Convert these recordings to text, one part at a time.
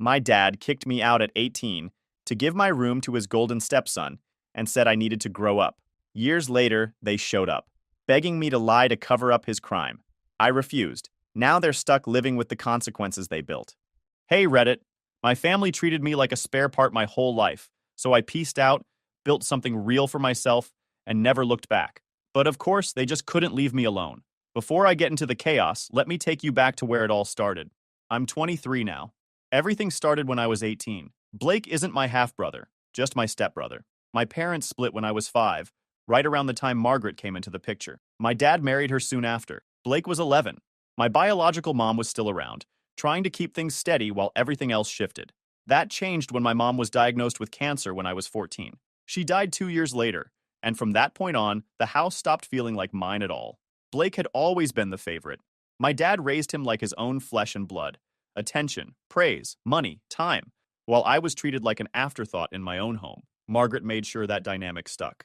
My dad kicked me out at 18 to give my room to his golden stepson and said I needed to grow up. Years later, they showed up, begging me to lie to cover up his crime. I refused. Now they're stuck living with the consequences they built. Hey, Reddit. My family treated me like a spare part my whole life, so I pieced out, built something real for myself, and never looked back. But of course, they just couldn't leave me alone. Before I get into the chaos, let me take you back to where it all started. I'm 23 now. Everything started when I was 18. Blake isn't my half-brother, just my stepbrother. My parents split when I was 5, right around the time Margaret came into the picture. My dad married her soon after. Blake was 11. My biological mom was still around, trying to keep things steady while everything else shifted. That changed when my mom was diagnosed with cancer when I was 14. She died 2 years later, and from that point on, the house stopped feeling like mine at all. Blake had always been the favorite. My dad raised him like his own flesh and blood. Attention, praise, money, time, while I was treated like an afterthought in my own home. Margaret made sure that dynamic stuck.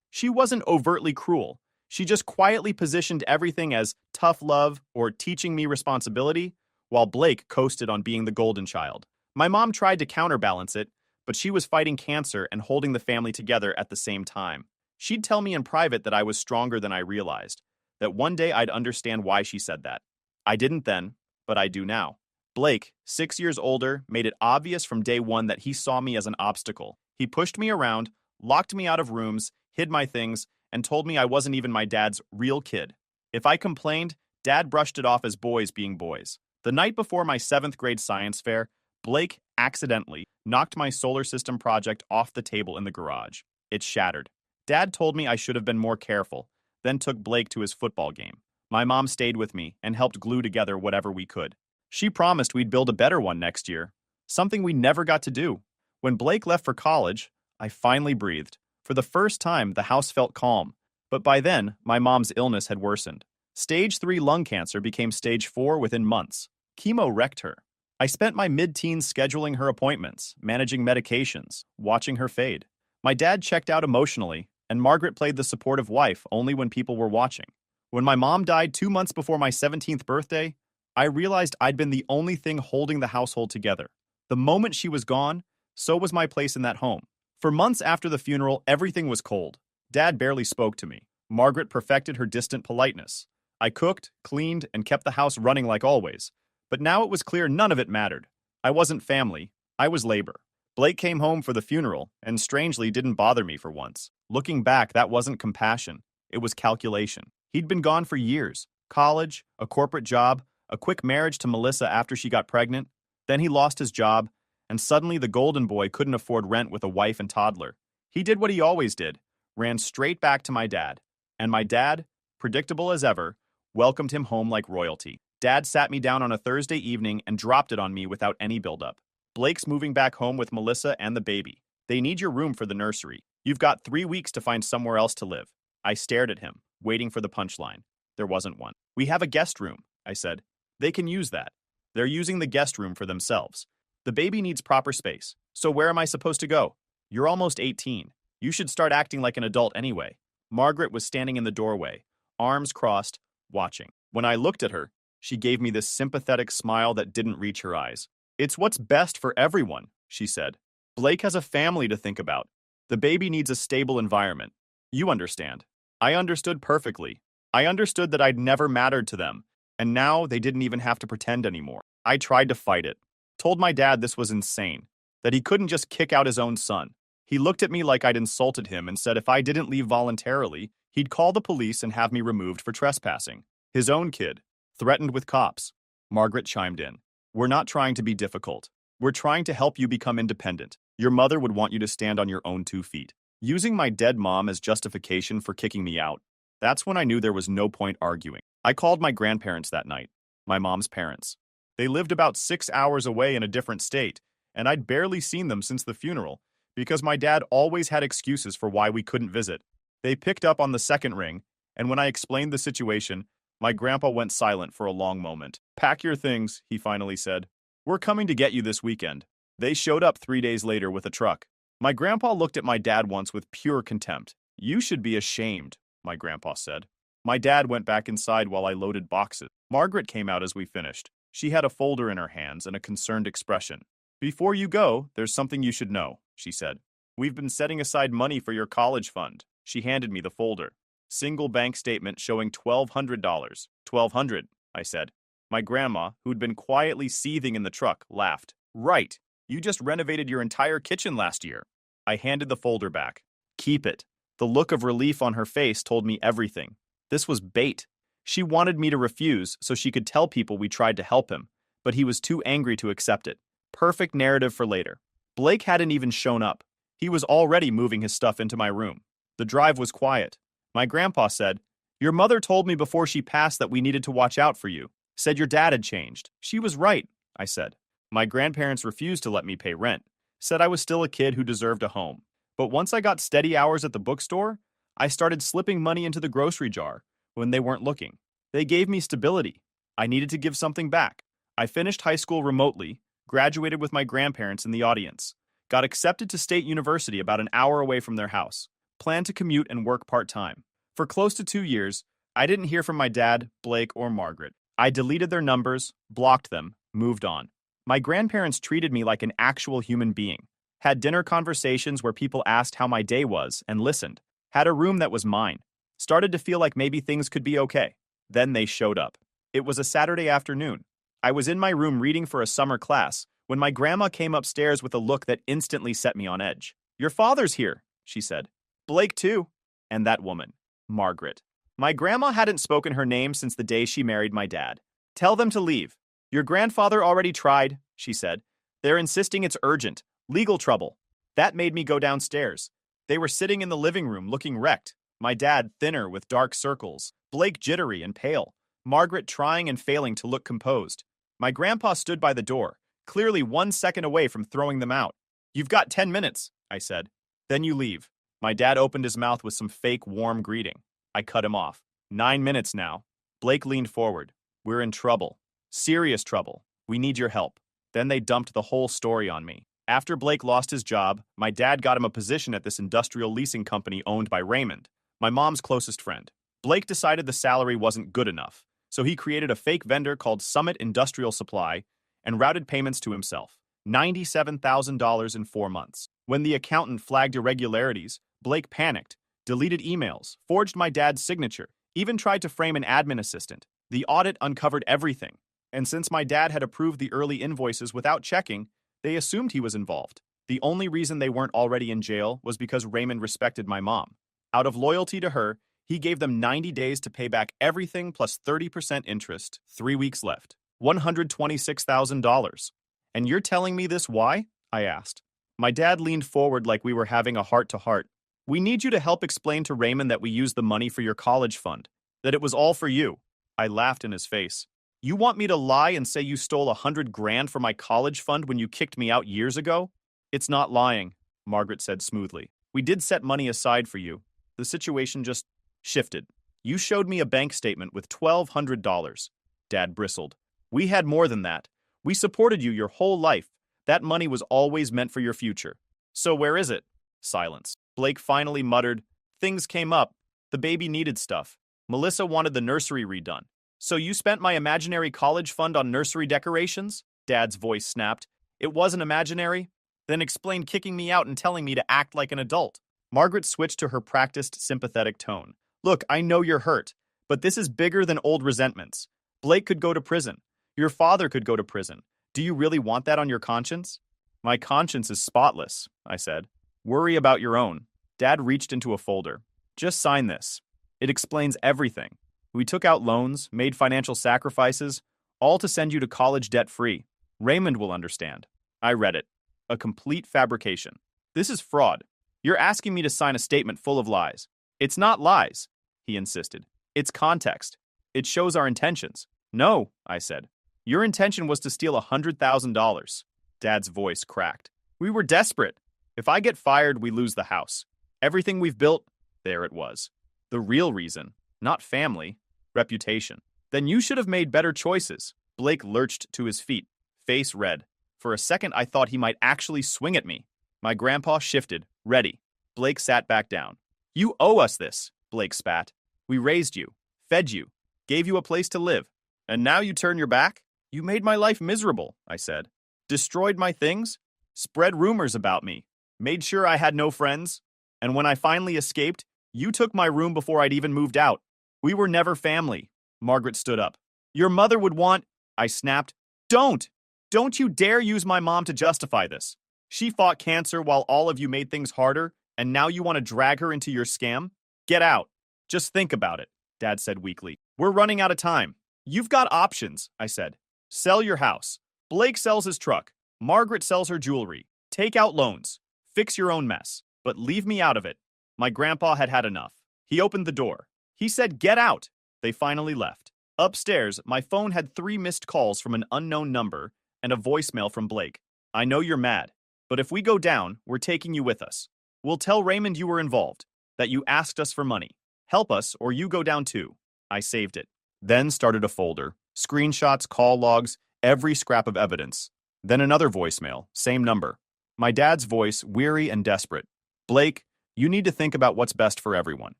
She wasn't overtly cruel. She just quietly positioned everything as tough love or teaching me responsibility, while Blake coasted on being the golden child. My mom tried to counterbalance it, but she was fighting cancer and holding the family together at the same time. She'd tell me in private that I was stronger than I realized, that one day I'd understand why she said that. I didn't then, but I do now. Blake, 6 years older, made it obvious from day one that he saw me as an obstacle. He pushed me around, locked me out of rooms, hid my things, and told me I wasn't even my dad's real kid. If I complained, Dad brushed it off as boys being boys. The night before my 7th grade science fair, Blake accidentally knocked my solar system project off the table in the garage. It shattered. Dad told me I should have been more careful, then took Blake to his football game. My mom stayed with me and helped glue together whatever we could. She promised we'd build a better one next year, something we never got to do. When Blake left for college, I finally breathed. For the first time, the house felt calm. But by then, my mom's illness had worsened. Stage 3 lung cancer became stage 4 within months. Chemo wrecked her. I spent my mid-teens scheduling her appointments, managing medications, watching her fade. My dad checked out emotionally, and Margaret played the supportive wife only when people were watching. When my mom died 2 months before my 17th birthday, I realized I'd been the only thing holding the household together. The moment she was gone, so was my place in that home. For months after the funeral, everything was cold. Dad barely spoke to me. Margaret perfected her distant politeness. I cooked, cleaned, and kept the house running like always. But now it was clear none of it mattered. I wasn't family. I was labor. Blake came home for the funeral, and strangely didn't bother me for once. Looking back, that wasn't compassion. It was calculation. He'd been gone for years. College, a corporate job, a quick marriage to Melissa after she got pregnant. Then he lost his job, and suddenly the golden boy couldn't afford rent with a wife and toddler. He did what he always did, ran straight back to my dad. And my dad, predictable as ever, welcomed him home like royalty. Dad sat me down on a Thursday evening and dropped it on me without any buildup. Blake's moving back home with Melissa and the baby. They need your room for the nursery. You've got 3 weeks to find somewhere else to live. I stared at him, waiting for the punchline. There wasn't one. We have a guest room, I said. They can use that. They're using the guest room for themselves. The baby needs proper space. So where am I supposed to go? You're almost 18. You should start acting like an adult anyway. Margaret was standing in the doorway, arms crossed, watching. When I looked at her, she gave me this sympathetic smile that didn't reach her eyes. It's what's best for everyone, she said. Blake has a family to think about. The baby needs a stable environment. You understand. I understood perfectly. I understood that I'd never mattered to them, and now they didn't even have to pretend anymore. I tried to fight it. Told my dad this was insane, that he couldn't just kick out his own son. He looked at me like I'd insulted him and said if I didn't leave voluntarily, he'd call the police and have me removed for trespassing. His own kid, threatened with cops. Margaret chimed in. We're not trying to be difficult. We're trying to help you become independent. Your mother would want you to stand on your own 2 feet. Using my dead mom as justification for kicking me out. That's when I knew there was no point arguing. I called my grandparents that night, my mom's parents. They lived about 6 hours away in a different state, and I'd barely seen them since the funeral, because my dad always had excuses for why we couldn't visit. They picked up on the second ring, and when I explained the situation, my grandpa went silent for a long moment. Pack your things, he finally said. We're coming to get you this weekend. They showed up 3 days later with a truck. My grandpa looked at my dad once with pure contempt. You should be ashamed, my grandpa said. My dad went back inside while I loaded boxes. Margaret came out as we finished. She had a folder in her hands and a concerned expression. Before you go, there's something you should know, she said. We've been setting aside money for your college fund. She handed me the folder. Single bank statement showing $1,200. $1,200, I said. My grandma, who'd been quietly seething in the truck, laughed. Right. You just renovated your entire kitchen last year. I handed the folder back. Keep it. The look of relief on her face told me everything. This was bait. She wanted me to refuse so she could tell people we tried to help him, but he was too angry to accept it. Perfect narrative for later. Blake hadn't even shown up. He was already moving his stuff into my room. The drive was quiet. My grandpa said, "Your mother told me before she passed that we needed to watch out for you. Said your dad had changed." She was right, I said. My grandparents refused to let me pay rent. Said I was still a kid who deserved a home. But once I got steady hours at the bookstore, I started slipping money into the grocery jar when they weren't looking. They gave me stability. I needed to give something back. I finished high school remotely, graduated with my grandparents in the audience, got accepted to State University about an hour away from their house, planned to commute and work part-time. For close to 2 years, I didn't hear from my dad, Blake, or Margaret. I deleted their numbers, blocked them, moved on. My grandparents treated me like an actual human being, had dinner conversations where people asked how my day was and listened, had a room that was mine, started to feel like maybe things could be okay. Then they showed up. It was a Saturday afternoon. I was in my room reading for a summer class when my grandma came upstairs with a look that instantly set me on edge. "Your father's here," she said. "Blake too." And that woman, Margaret. My grandma hadn't spoken her name since the day she married my dad. "Tell them to leave. Your grandfather already tried," she said. "They're insisting it's urgent. Legal trouble." That made me go downstairs. They were sitting in the living room looking wrecked. My dad thinner with dark circles, Blake jittery and pale, Margaret trying and failing to look composed. My grandpa stood by the door, clearly 1 second away from throwing them out. "You've got 10 minutes, I said. "Then you leave." My dad opened his mouth with some fake warm greeting. I cut him off. 9 minutes now. Blake leaned forward. "We're in trouble. Serious trouble. We need your help." Then they dumped the whole story on me. After Blake lost his job, my dad got him a position at this industrial leasing company owned by Raymond, my mom's closest friend. Blake decided the salary wasn't good enough, so he created a fake vendor called Summit Industrial Supply and routed payments to himself. $97,000 in 4 months. When the accountant flagged irregularities, Blake panicked, deleted emails, forged my dad's signature, even tried to frame an admin assistant. The audit uncovered everything, and since my dad had approved the early invoices without checking, they assumed he was involved. The only reason they weren't already in jail was because Raymond respected my mom. Out of loyalty to her, he gave them 90 days to pay back everything plus 30% interest, 3 weeks left. $126,000. "And you're telling me this why?" I asked. My dad leaned forward like we were having a heart-to-heart. "We need you to help explain to Raymond that we used the money for your college fund, that it was all for you." I laughed in his face. "You want me to lie and say you stole $100,000 from my college fund when you kicked me out years ago?" "It's not lying," Margaret said smoothly. "We did set money aside for you. The situation just shifted. You showed me a bank statement with $1,200. Dad bristled. "We had more than that. We supported you your whole life. That money was always meant for your future." "So where is it?" Silence. Blake finally muttered, "Things came up. The baby needed stuff. Melissa wanted the nursery redone." "So you spent my imaginary college fund on nursery decorations?" Dad's voice snapped. "It wasn't imaginary?" "Then explain kicking me out and telling me to act like an adult." Margaret switched to her practiced, sympathetic tone. "Look, I know you're hurt, but this is bigger than old resentments. Blake could go to prison. Your father could go to prison. Do you really want that on your conscience?" "My conscience is spotless," I said. "Worry about your own." Dad reached into a folder. "Just sign this. It explains everything. We took out loans, made financial sacrifices, all to send you to college debt-free. Raymond will understand." I read it. A complete fabrication. "This is fraud. You're asking me to sign a statement full of lies." "It's not lies," he insisted. "It's context. It shows our intentions." "No," I said. "Your intention was to steal $100,000. Dad's voice cracked. "We were desperate. If I get fired, we lose the house. Everything we've built," there it was. "The real reason, not family, reputation." "Then you should have made better choices." Blake lurched to his feet, face red. For a second, I thought he might actually swing at me. My grandpa shifted, ready. Blake sat back down. "You owe us this," Blake spat. "We raised you, fed you, gave you a place to live. And now you turn your back? You made my life miserable," I said. destroyed my things, spread rumors about me, made sure I had no friends, and when I finally escaped, you took my room before I'd even moved out. We were never family. Margaret stood up. Your mother would want, I snapped. Don't! Don't you dare use my mom to justify this. She fought cancer while all of you made things harder, and now you want to drag her into your scam? Get out. Just think about it, Dad said weakly. We're running out of time. You've got options, I said. Sell your house. Blake sells his truck. Margaret sells her jewelry. Take out loans. Fix your own mess. But leave me out of it. My grandpa had had enough. He opened the door. He said, get out. They finally left. Upstairs, my phone had 3 missed calls from an unknown number and a voicemail from Blake. I know you're mad, but if we go down, we're taking you with us. We'll tell Raymond you were involved, that you asked us for money. Help us or you go down too. I saved it. Then started a folder. Screenshots, call logs, every scrap of evidence. Then another voicemail, same number. My dad's voice, weary and desperate. Blake, you need to think about what's best for everyone.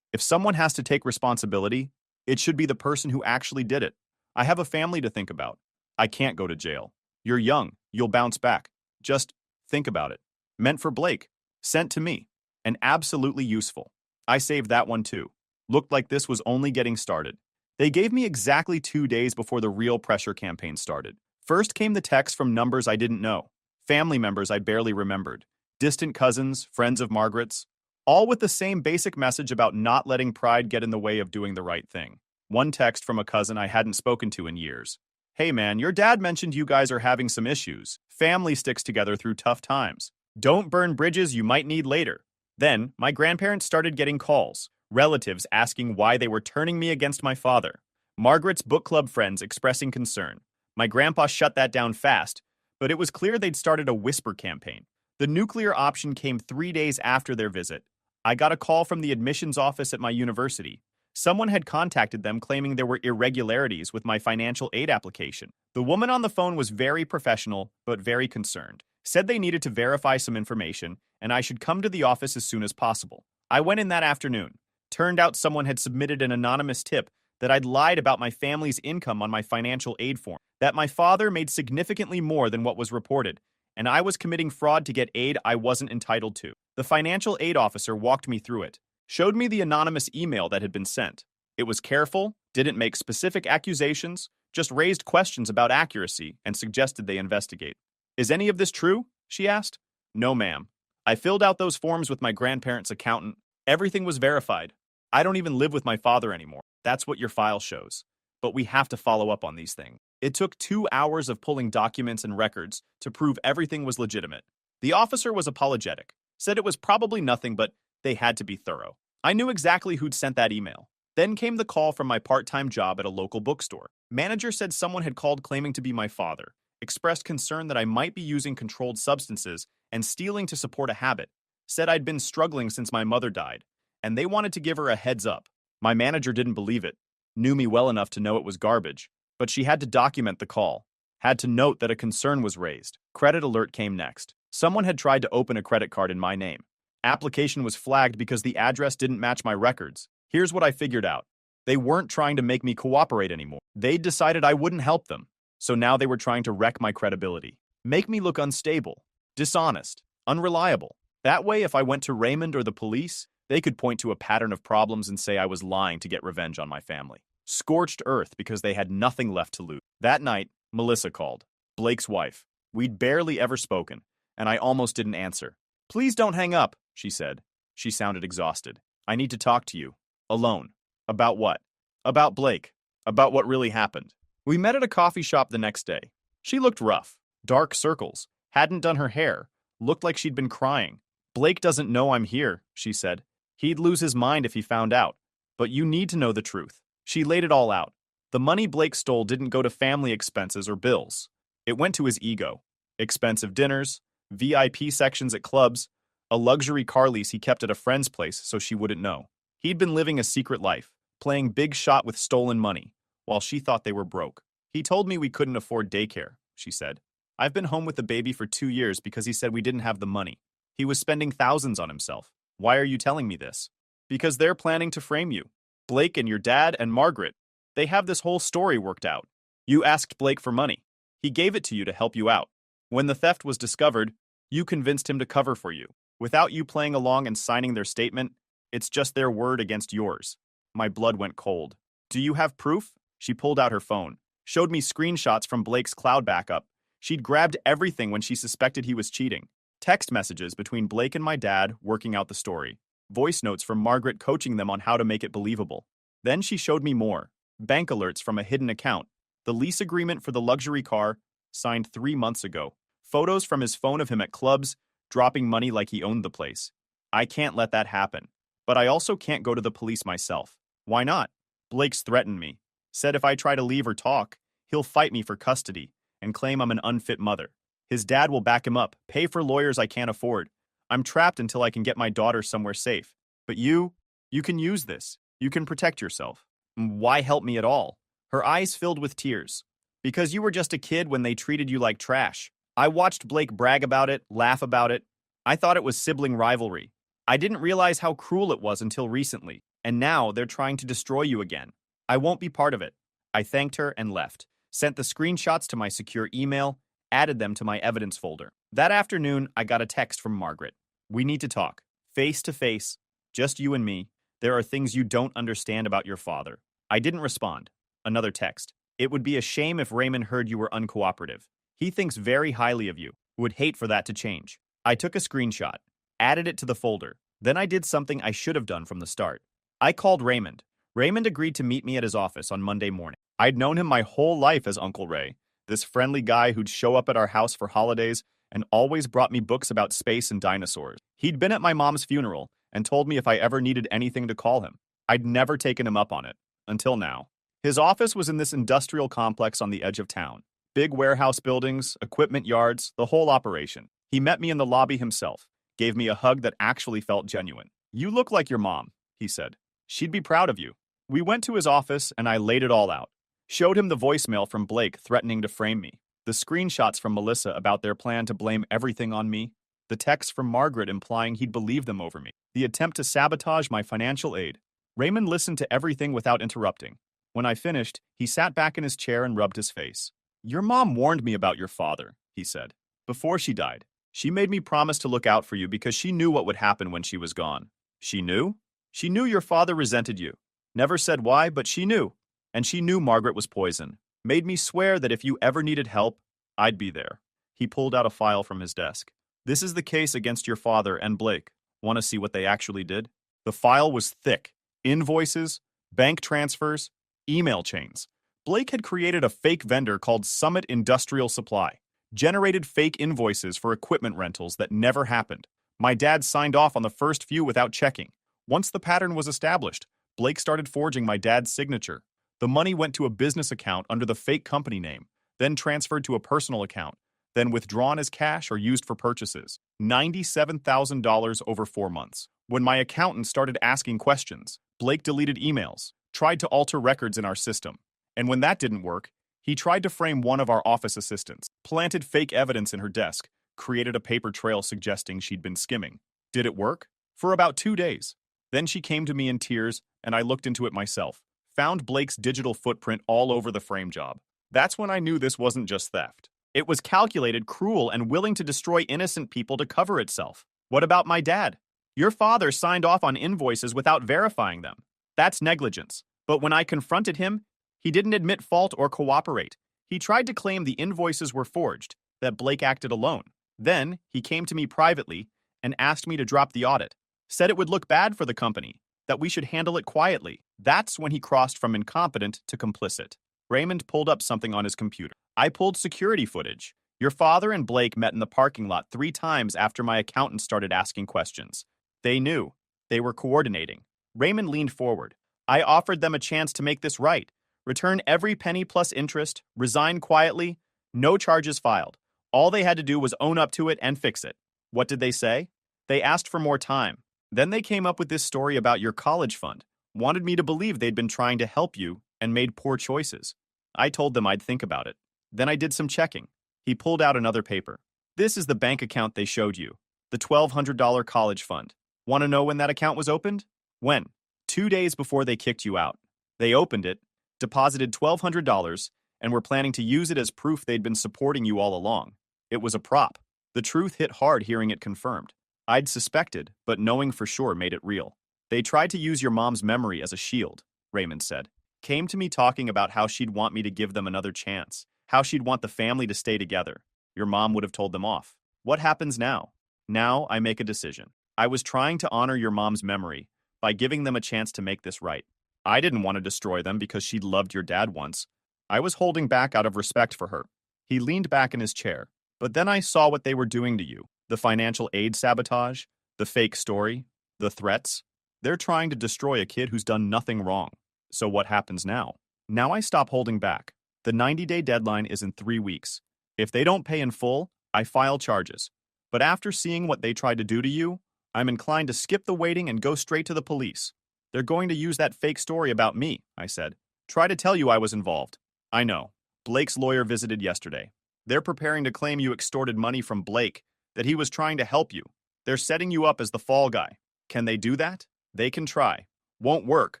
If someone has to take responsibility, it should be the person who actually did it. I have a family to think about. I can't go to jail. You're young. You'll bounce back. Just think about it. Meant for Blake. Sent to me. And absolutely useful. I saved that one too. Looked like this was only getting started. They gave me exactly 2 days before the real pressure campaign started. First came the text from numbers I didn't know. Family members I barely remembered. Distant cousins, friends of Margaret's. All with the same basic message about not letting pride get in the way of doing the right thing. One text from a cousin I hadn't spoken to in years. Hey man, your dad mentioned you guys are having some issues. Family sticks together through tough times. Don't burn bridges you might need later. Then, my grandparents started getting calls. Relatives asking why they were turning me against my father. Margaret's book club friends expressing concern. My grandpa shut that down fast, but it was clear they'd started a whisper campaign. The nuclear option came 3 days after their visit. I got a call from the admissions office at my university. Someone had contacted them claiming there were irregularities with my financial aid application. The woman on the phone was very professional, but very concerned. Said they needed to verify some information, and I should come to the office as soon as possible. I went in that afternoon. Turned out someone had submitted an anonymous tip that I'd lied about my family's income on my financial aid form, that my father made significantly more than what was reported, and I was committing fraud to get aid I wasn't entitled to. The financial aid officer walked me through it, showed me the anonymous email that had been sent. It was careful, didn't make specific accusations, just raised questions about accuracy and suggested they investigate. Is any of this true? She asked. No, ma'am. I filled out those forms with my grandparents' accountant. Everything was verified. I don't even live with my father anymore. That's what your file shows. But we have to follow up on these things. It took 2 hours of pulling documents and records to prove everything was legitimate. The officer was apologetic, said it was probably nothing, but they had to be thorough. I knew exactly who'd sent that email. Then came the call from my part-time job at a local bookstore. Manager said someone had called claiming to be my father, expressed concern that I might be using controlled substances and stealing to support a habit, said I'd been struggling since my mother died, and they wanted to give her a heads up. My manager didn't believe it, knew me well enough to know it was garbage, but she had to document the call, had to note that a concern was raised. Credit alert came next. Someone had tried to open a credit card in my name. Application was flagged because the address didn't match my records. Here's what I figured out. They weren't trying to make me cooperate anymore. They'd decided I wouldn't help them. So now they were trying to wreck my credibility. Make me look unstable, dishonest, unreliable. That way, if I went to Raymond or the police, they could point to a pattern of problems and say I was lying to get revenge on my family. Scorched earth because they had nothing left to lose. That night, Melissa called, Blake's wife. We'd barely ever spoken, and I almost didn't answer. Please don't hang up, she said. She sounded exhausted. I need to talk to you. Alone. About what? About Blake. About what really happened. We met at a coffee shop the next day. She looked rough. Dark circles. Hadn't done her hair. Looked like she'd been crying. Blake doesn't know I'm here, she said. He'd lose his mind if he found out. But you need to know the truth. She laid it all out. The money Blake stole didn't go to family expenses or bills. It went to his ego. Expensive dinners, VIP sections at clubs, a luxury car lease he kept at a friend's place so she wouldn't know. He'd been living a secret life, playing big shot with stolen money, while she thought they were broke. He told me we couldn't afford daycare, she said. I've been home with the baby for 2 years because he said we didn't have the money. He was spending thousands on himself. Why are you telling me this? Because they're planning to frame you. Blake and your dad and Margaret. They have this whole story worked out. You asked Blake for money. He gave it to you to help you out. When the theft was discovered, you convinced him to cover for you. Without you playing along and signing their statement, it's just their word against yours. My blood went cold. Do you have proof? She pulled out her phone, showed me screenshots from Blake's cloud backup. She'd grabbed everything when she suspected he was cheating. Text messages between Blake and my dad working out the story. Voice notes from Margaret coaching them on how to make it believable. Then she showed me more. Bank alerts from a hidden account. The lease agreement for the luxury car, signed 3 months ago. Photos from his phone of him at clubs, dropping money like he owned the place. I can't let that happen. But I also can't go to the police myself. Why not? Blake's threatened me. Said if I try to leave or talk, he'll fight me for custody and claim I'm an unfit mother. His dad will back him up, pay for lawyers I can't afford. I'm trapped until I can get my daughter somewhere safe. But you can use this. You can protect yourself. Why help me at all? Her eyes filled with tears. Because you were just a kid when they treated you like trash. I watched Blake brag about it, laugh about it. I thought it was sibling rivalry. I didn't realize how cruel it was until recently. And now they're trying to destroy you again. I won't be part of it. I thanked her and left. Sent the screenshots to my secure email, added them to my evidence folder. That afternoon, I got a text from Margaret. We need to talk. Face to face. Just you and me. There are things you don't understand about your father. I didn't respond. Another text. It would be a shame if Raymond heard you were uncooperative. He thinks very highly of you. Would hate for that to change. I took a screenshot, added it to the folder. Then I did something I should have done from the start. I called Raymond. Raymond agreed to meet me at his office on Monday morning. I'd known him my whole life as Uncle Ray, this friendly guy who'd show up at our house for holidays and always brought me books about space and dinosaurs. He'd been at my mom's funeral and told me if I ever needed anything to call him. I'd never taken him up on it, until now. His office was in this industrial complex on the edge of town. Big warehouse buildings, equipment yards, the whole operation. He met me in the lobby himself, gave me a hug that actually felt genuine. You look like your mom, he said. She'd be proud of you. We went to his office and I laid it all out. Showed him the voicemail from Blake threatening to frame me, the screenshots from Melissa about their plan to blame everything on me, the text from Margaret implying he'd believe them over me, the attempt to sabotage my financial aid. Raymond listened to everything without interrupting. When I finished, he sat back in his chair and rubbed his face. Your mom warned me about your father, he said. Before she died, she made me promise to look out for you because she knew what would happen when she was gone. She knew? She knew your father resented you. Never said why, but she knew. And she knew Margaret was poison. Made me swear that if you ever needed help, I'd be there. He pulled out a file from his desk. This is the case against your father and Blake. Want to see what they actually did? The file was thick. Invoices, bank transfers, email chains. Blake had created a fake vendor called Summit Industrial Supply. Generated fake invoices for equipment rentals that never happened. My dad signed off on the first few without checking. Once the pattern was established, Blake started forging my dad's signature. The money went to a business account under the fake company name, then transferred to a personal account, then withdrawn as cash or used for purchases. $97,000 over 4 months. When my accountant started asking questions, Blake deleted emails, tried to alter records in our system. And when that didn't work, he tried to frame one of our office assistants, planted fake evidence in her desk, created a paper trail suggesting she'd been skimming. Did it work? For about 2 days. Then she came to me in tears, and I looked into it myself. Found Blake's digital footprint all over the frame job. That's when I knew this wasn't just theft. It was calculated, cruel, and willing to destroy innocent people to cover itself. What about my dad? Your father signed off on invoices without verifying them. That's negligence. But when I confronted him, he didn't admit fault or cooperate. He tried to claim the invoices were forged, that Blake acted alone. Then, he came to me privately and asked me to drop the audit. Said it would look bad for the company, that we should handle it quietly. That's when he crossed from incompetent to complicit. Raymond pulled up something on his computer. I pulled security footage. Your father and Blake met in the parking lot 3 times after my accountant started asking questions. They knew. They were coordinating. Raymond leaned forward. I offered them a chance to make this right. Return every penny plus interest, resign quietly, no charges filed. All they had to do was own up to it and fix it. What did they say? They asked for more time. Then they came up with this story about your college fund, wanted me to believe they'd been trying to help you and made poor choices. I told them I'd think about it. Then I did some checking. He pulled out another paper. This is the bank account they showed you, the $1,200 college fund. Want to know when that account was opened? When? 2 days before they kicked you out. They opened it, deposited $1,200, and were planning to use it as proof they'd been supporting you all along. It was a prop. The truth hit hard hearing it confirmed. I'd suspected, but knowing for sure made it real. They tried to use your mom's memory as a shield, Raymond said. Came to me talking about how she'd want me to give them another chance, how she'd want the family to stay together. Your mom would have told them off. What happens now? Now I make a decision. I was trying to honor your mom's memory by giving them a chance to make this right. I didn't want to destroy them because she'd loved your dad once. I was holding back out of respect for her. He leaned back in his chair. But then I saw what they were doing to you. The financial aid sabotage, the fake story, the threats. They're trying to destroy a kid who's done nothing wrong. So what happens now? Now I stop holding back. The 90-day deadline is in 3 weeks. If they don't pay in full, I file charges. But after seeing what they tried to do to you, I'm inclined to skip the waiting and go straight to the police. They're going to use that fake story about me, I said. Try to tell you I was involved. I know. Blake's lawyer visited yesterday. They're preparing to claim you extorted money from Blake, that he was trying to help you. They're setting you up as the fall guy. Can they do that? They can try. Won't work,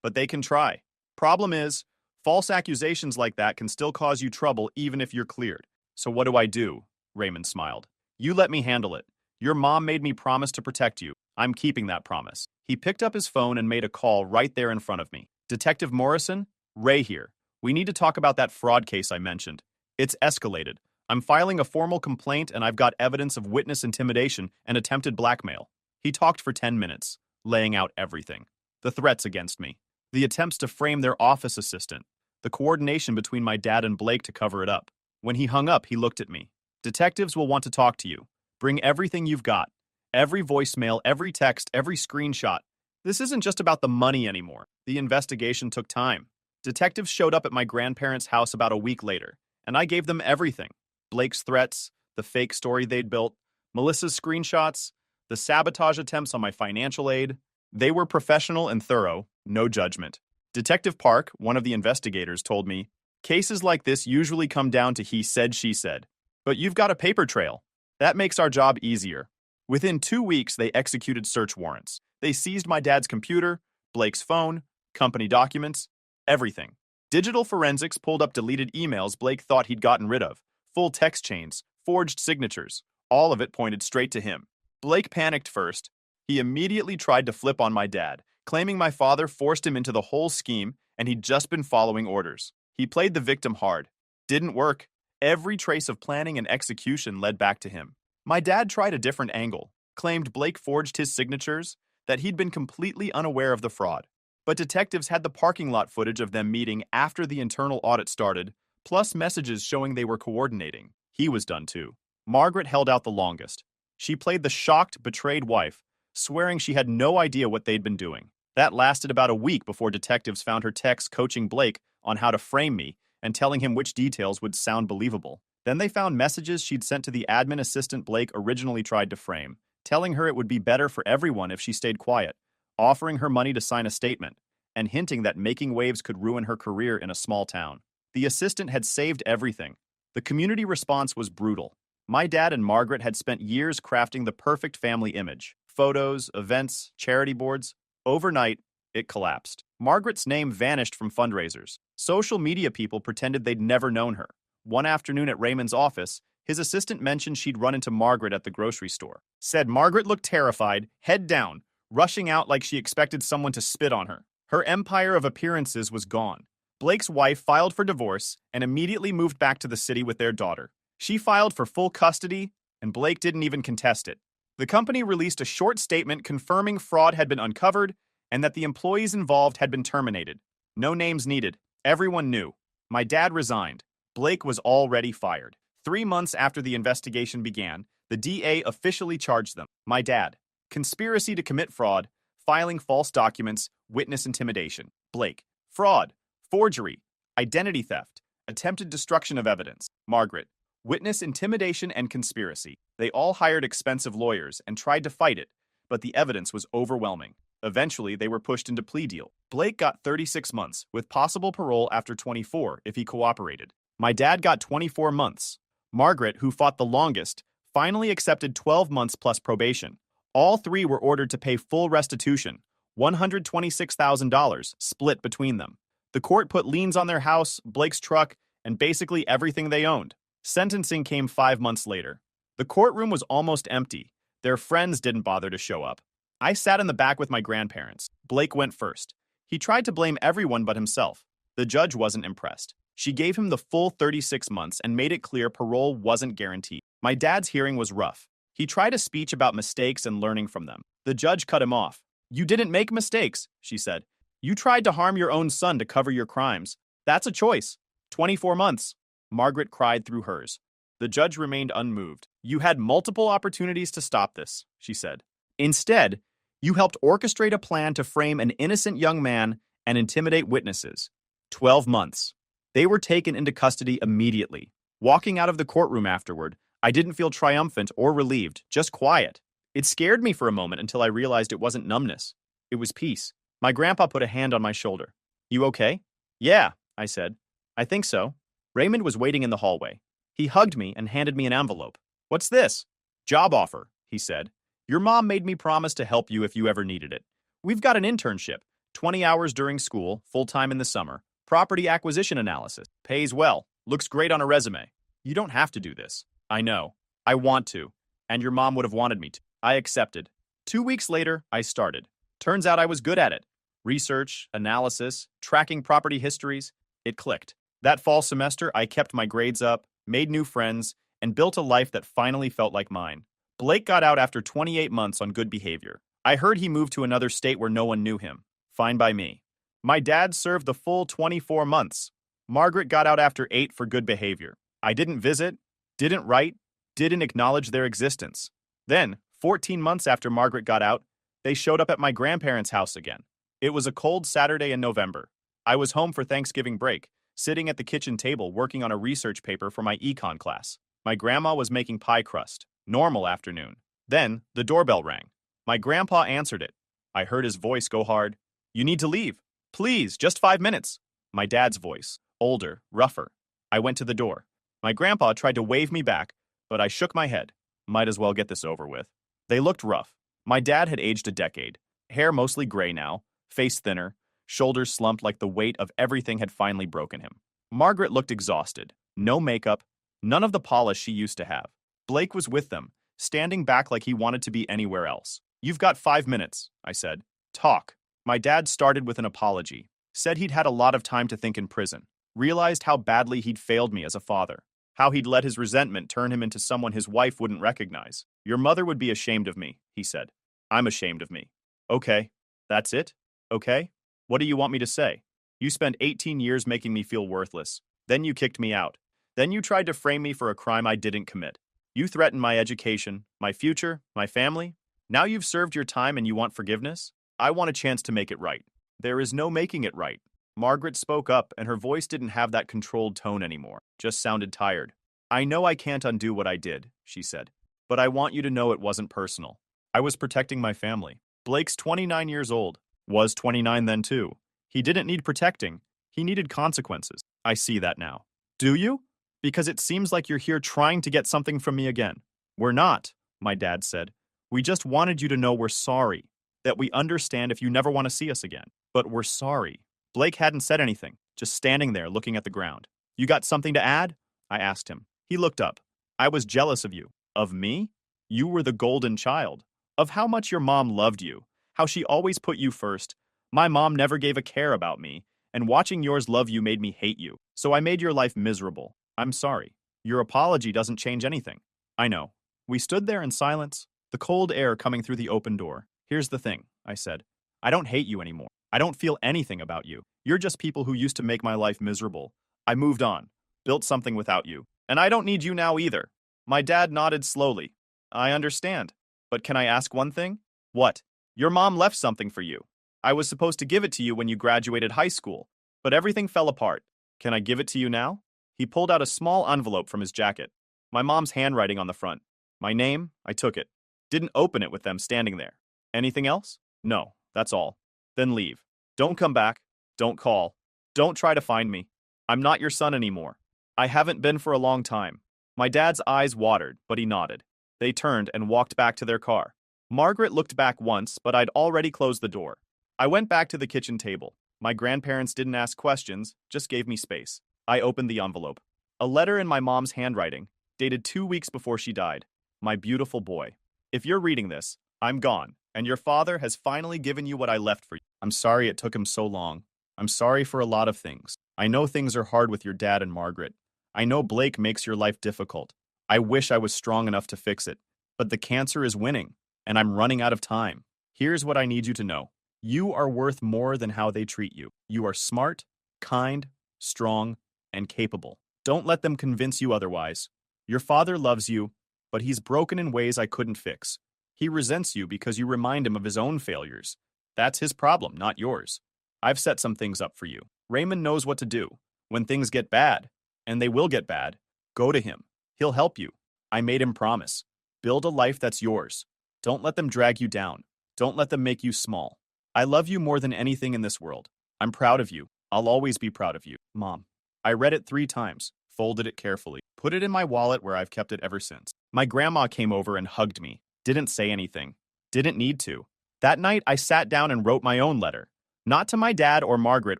but they can try. Problem is, false accusations like that can still cause you trouble even if you're cleared. So what do I do? Raymond smiled. You let me handle it. Your mom made me promise to protect you. I'm keeping that promise. He picked up his phone and made a call right there in front of me. Detective Morrison? Ray here. We need to talk about that fraud case I mentioned. It's escalated. I'm filing a formal complaint and I've got evidence of witness intimidation and attempted blackmail. He talked for 10 minutes, laying out everything. The threats against me. The attempts to frame their office assistant. The coordination between my dad and Blake to cover it up. When he hung up, he looked at me. Detectives will want to talk to you. Bring everything you've got. Every voicemail, every text, every screenshot. This isn't just about the money anymore. The investigation took time. Detectives showed up at my grandparents' house about a week later, and I gave them everything. Blake's threats, the fake story they'd built, Melissa's screenshots, the sabotage attempts on my financial aid. They were professional and thorough, no judgment. Detective Park, one of the investigators, told me, cases like this usually come down to he said, she said. But you've got a paper trail. That makes our job easier. Within 2 weeks, they executed search warrants. They seized my dad's computer, Blake's phone, company documents, everything. Digital forensics pulled up deleted emails Blake thought he'd gotten rid of, full text chains, forged signatures. All of it pointed straight to him. Blake panicked first. He immediately tried to flip on my dad, claiming my father forced him into the whole scheme and he'd just been following orders. He played the victim hard. Didn't work. Every trace of planning and execution led back to him. My dad tried a different angle, claimed Blake forged his signatures, that he'd been completely unaware of the fraud. But detectives had the parking lot footage of them meeting after the internal audit started, plus messages showing they were coordinating. He was done too. Margaret held out the longest. She played the shocked, betrayed wife, swearing she had no idea what they'd been doing. That lasted about a week before detectives found her texts coaching Blake on how to frame me and telling him which details would sound believable. Then they found messages she'd sent to the admin assistant Blake originally tried to frame, telling her it would be better for everyone if she stayed quiet, offering her money to sign a statement, and hinting that making waves could ruin her career in a small town. The assistant had saved everything. The community response was brutal. My dad and Margaret had spent years crafting the perfect family image. Photos, events, charity boards. Overnight, it collapsed. Margaret's name vanished from fundraisers. Social media people pretended they'd never known her. One afternoon at Raymond's office, his assistant mentioned she'd run into Margaret at the grocery store. Said Margaret looked terrified, head down, rushing out like she expected someone to spit on her. Her empire of appearances was gone. Blake's wife filed for divorce and immediately moved back to the city with their daughter. She filed for full custody, and Blake didn't even contest it. The company released a short statement confirming fraud had been uncovered and that the employees involved had been terminated. No names needed. Everyone knew. My dad resigned. Blake was already fired. 3 months after the investigation began, the DA officially charged them. My dad. Conspiracy to commit fraud, filing false documents, witness intimidation. Blake. Fraud, forgery, identity theft, attempted destruction of evidence. Margaret. Witness intimidation and conspiracy. They all hired expensive lawyers and tried to fight it, but the evidence was overwhelming. Eventually, they were pushed into plea deal. Blake got 36 months, with possible parole after 24 if he cooperated. My dad got 24 months. Margaret, who fought the longest, finally accepted 12 months plus probation. All three were ordered to pay full restitution, $126,000, split between them. The court put liens on their house, Blake's truck, and basically everything they owned. Sentencing came 5 months later. The courtroom was almost empty. Their friends didn't bother to show up. I sat in the back with my grandparents. Blake went first. He tried to blame everyone but himself. The judge wasn't impressed. She gave him the full 36 months and made it clear parole wasn't guaranteed. My dad's hearing was rough. He tried a speech about mistakes and learning from them. The judge cut him off. "You didn't make mistakes," she said. "You tried to harm your own son to cover your crimes. That's a choice. 24 months. Margaret cried through hers. The judge remained unmoved. "You had multiple opportunities to stop this," she said. "Instead, you helped orchestrate a plan to frame an innocent young man and intimidate witnesses. 12 months. They were taken into custody immediately. Walking out of the courtroom afterward, I didn't feel triumphant or relieved, just quiet. It scared me for a moment until I realized it wasn't numbness. It was peace." My grandpa put a hand on my shoulder. "You okay?" "Yeah," I said. "I think so." Raymond was waiting in the hallway. He hugged me and handed me an envelope. "What's this?" "Job offer," he said. "Your mom made me promise to help you if you ever needed it. We've got an internship, 20 hours during school, full-time in the summer. Property acquisition analysis. Pays well. Looks great on a resume. You don't have to do this." "I know. I want to. And your mom would have wanted me to." I accepted. 2 weeks later, I started. Turns out I was good at it. Research, analysis, tracking property histories. It clicked. That fall semester, I kept my grades up, made new friends, and built a life that finally felt like mine. Blake got out after 28 months on good behavior. I heard he moved to another state where no one knew him. Fine by me. My dad served the full 24 months. Margaret got out after 8 for good behavior. I didn't visit, didn't write, didn't acknowledge their existence. Then, 14 months after Margaret got out, they showed up at my grandparents' house again. It was a cold Saturday in November. I was home for Thanksgiving break, sitting at the kitchen table working on a research paper for my econ class. My grandma was making pie crust. Normal afternoon. Then, the doorbell rang. My grandpa answered it. I heard his voice go hard. "You need to leave. Please, just 5 minutes." My dad's voice. Older, rougher. I went to the door. My grandpa tried to wave me back, but I shook my head. Might as well get this over with. They looked rough. My dad had aged a decade. Hair mostly gray now, face thinner, shoulders slumped like the weight of everything had finally broken him. Margaret looked exhausted. No makeup, none of the polish she used to have. Blake was with them, standing back like he wanted to be anywhere else. "You've got 5 minutes," I said. "Talk." My dad started with an apology. Said he'd had a lot of time to think in prison. Realized how badly he'd failed me as a father. How he'd let his resentment turn him into someone his wife wouldn't recognize. "Your mother would be ashamed of me," he said. "I'm ashamed of me." "Okay. That's it? Okay? What do you want me to say? You spent 18 years making me feel worthless. Then you kicked me out. Then you tried to frame me for a crime I didn't commit. You threatened my education, my future, my family. Now you've served your time and you want forgiveness? I want a chance to make it right." "There is no making it right." Margaret spoke up, and her voice didn't have that controlled tone anymore, just sounded tired. "I know I can't undo what I did," she said. "But I want you to know it wasn't personal. I was protecting my family. Blake's 29 years old. Was 29 then too. He didn't need protecting. He needed consequences. I see that now." "Do you? Because it seems like you're here trying to get something from me again." "We're not," my dad said. "We just wanted you to know we're sorry. That we understand if you never want to see us again. But we're sorry." Blake hadn't said anything, just standing there looking at the ground. "You got something to add?" I asked him. He looked up. "I was jealous of you." "Of me?" "You were the golden child. Of how much your mom loved you. How she always put you first. My mom never gave a care about me, and watching yours love you made me hate you. So I made your life miserable. I'm sorry. Your apology doesn't change anything." "I know." We stood there in silence, the cold air coming through the open door. "Here's the thing," I said. "I don't hate you anymore. I don't feel anything about you. You're just people who used to make my life miserable. I moved on, built something without you. And I don't need you now either." My dad nodded slowly. "I understand. But can I ask one thing?" "What?" "Your mom left something for you. I was supposed to give it to you when you graduated high school, but everything fell apart. Can I give it to you now?" He pulled out a small envelope from his jacket. My mom's handwriting on the front. My name, I took it. Didn't open it with them standing there. "Anything else?" "No, that's all." "Then leave. Don't come back. Don't call. Don't try to find me. I'm not your son anymore. I haven't been for a long time." My dad's eyes watered, but he nodded. They turned and walked back to their car. Margaret looked back once, but I'd already closed the door. I went back to the kitchen table. My grandparents didn't ask questions, just gave me space. I opened the envelope. A letter in my mom's handwriting, dated 2 weeks before she died. My beautiful boy. If you're reading this, I'm gone, and your father has finally given you what I left for you. I'm sorry it took him so long. I'm sorry for a lot of things. I know things are hard with your dad and Margaret. I know Blake makes your life difficult. I wish I was strong enough to fix it. But the cancer is winning, and I'm running out of time. Here's what I need you to know. You are worth more than how they treat you. You are smart, kind, strong, and capable. Don't let them convince you otherwise. Your father loves you, but he's broken in ways I couldn't fix. He resents you because you remind him of his own failures. That's his problem, not yours. I've set some things up for you. Raymond knows what to do. When things get bad, and they will get bad, go to him. He'll help you. I made him promise. Build a life that's yours. Don't let them drag you down. Don't let them make you small. I love you more than anything in this world. I'm proud of you. I'll always be proud of you, Mom. I read it 3 times, folded it carefully, put it in my wallet where I've kept it ever since. My grandma came over and hugged me. Didn't say anything. Didn't need to. That night, I sat down and wrote my own letter. Not to my dad or Margaret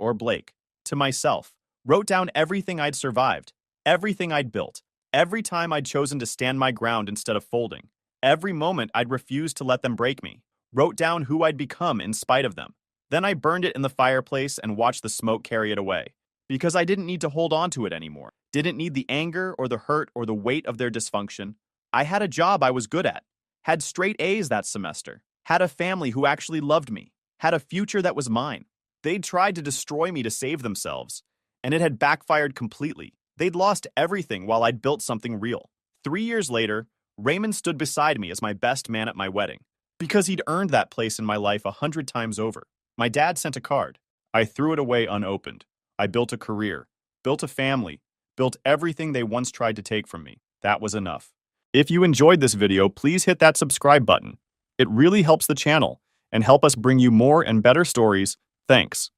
or Blake. To myself. Wrote down everything I'd survived. Everything I'd built. Every time I'd chosen to stand my ground instead of folding. Every moment I'd refused to let them break me. Wrote down who I'd become in spite of them. Then I burned it in the fireplace and watched the smoke carry it away. Because I didn't need to hold on to it anymore. Didn't need the anger or the hurt or the weight of their dysfunction. I had a job I was good at. Had straight A's that semester. Had a family who actually loved me. Had a future that was mine. They'd tried to destroy me to save themselves. And it had backfired completely. They'd lost everything while I'd built something real. 3 years later, Raymond stood beside me as my best man at my wedding. Because he'd earned that place in my life 100 times over. My dad sent a card. I threw it away unopened. I built a career, built a family, built everything they once tried to take from me. That was enough. If you enjoyed this video, please hit that subscribe button. It really helps the channel and help us bring you more and better stories. Thanks.